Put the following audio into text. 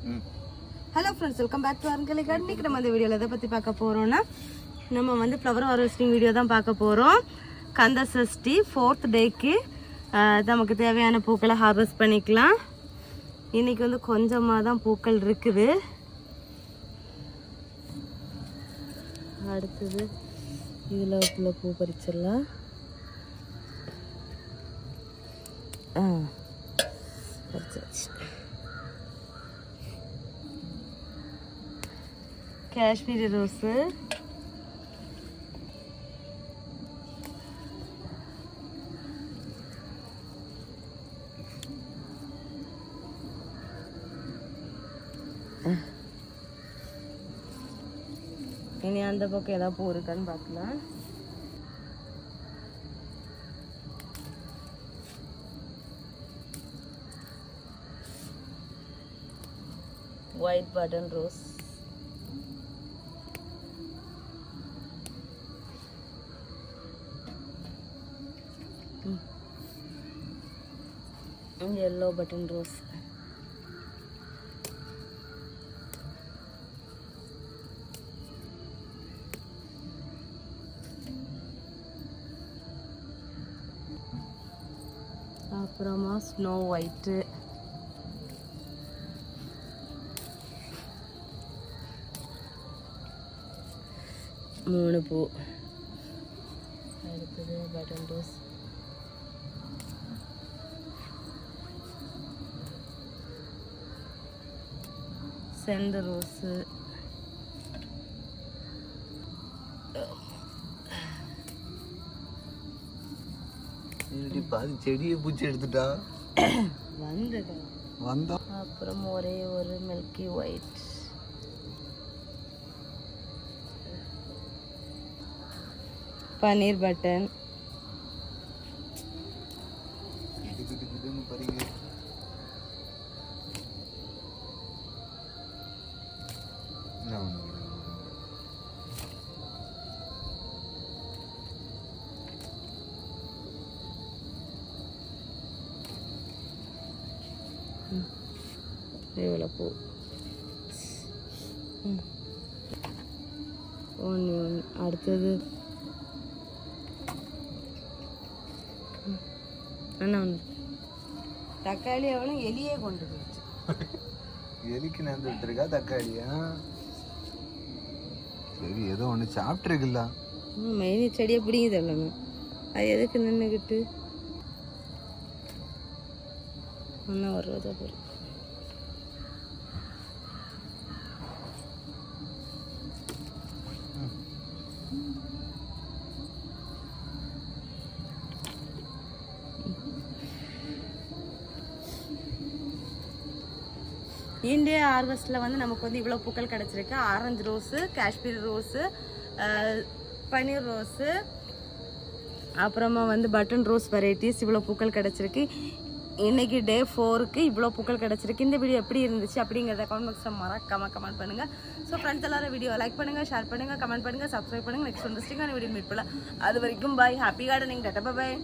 Hello friends, welcome back to Arungalai garden. இன்னைக்கு நம்ம இந்த வீடியோவில் எதை பற்றி பார்க்க போகிறோம்னா, நம்ம வந்து ஃப்ளவர் ஹார்வெஸ்டிங் வீடியோ தான் பார்க்க போகிறோம். கந்த சஷ்டி 4th டேக்கு நமக்கு தேவையான பூக்களை ஹார்வெஸ்ட் பண்ணிக்கலாம். இன்றைக்கி வந்து கொஞ்சமாக தான் பூக்கள் இருக்குது. அடுத்தது இதில் உள்ள பூ பறிச்சிடலாம். பறிச்சாச்சு. காஷ்மீரி ரோஸு, இனி அந்த பக்கம் ஏதாவது பூ இருக்கான்னு பார்க்கலாம். White button rose, yellow button rose, அப்புறமா ஸ்னோ ஒயிட்டு, மூணு பூ. அடுத்தது பட்டன் ரோஸ், செண்டு ரோஸு, பாதி செடியை பூச்சி எடுத்துட்டா வந்தா. அப்புறம் ஒரே ஒரு மில்கி ஒயிட், பன்னீர் பட்டன், இவ்வளோ பூ. ஒன்று அடுத்தது அண்ணா ஒன்று தக்காளி. அவனும் எலியே கொண்டு போயிடுச்சு. எலிக்கு நேர்ந்து எடுத்துருக்கா தக்காளியா? சரி, ஏதோ ஒன்று சாப்பிட்ருக்குல்ல. மெயின் செடியை பிடிங்குது இல்லைண்ணா, அது எதுக்கு நின்றுக்கிட்டு. ஒன்றா ஒரு ரோஜா பூ. இந்திய ஹார்வெஸ்ட்டில் வந்து நமக்கு வந்து இவ்வளோ பூக்கள் கிடச்சிருக்கு. ஆரஞ்சு ரோஸு, காஷ்மீரி ரோஸு, பன்னீர் ரோஸு, அப்புறமா வந்து பட்டன் ரோஸ் வெரைட்டிஸ், இவ்வளோ பூக்கள் கிடச்சிருக்கு. இன்றைக்கி டே 4க்கு இவ்வளோ பூக்கள் கிடச்சிருக்கு. இந்த வீடியோ எப்படி இருந்துச்சு அப்படிங்கிறத கமெண்ட் பாக்ஸில் மறக்காமல் கமெண்ட் பண்ணுங்கள். ஸோ ஃப்ரெண்ட்ஸ் எல்லாரும் வீடியோ லைக் பண்ணுங்கள், ஷேர் பண்ணுங்கள், கமெண்ட் பண்ணுங்கள், சப்ஸ்கிரைப் பண்ணுங்கள். நெக்ஸ்ட் இன்ட்ரெஸ்டிங்கான வீடியோ மீட் பண்ணலாம். அது வரைக்கும் பாய். Happy gardening. டாட்டா பாய்.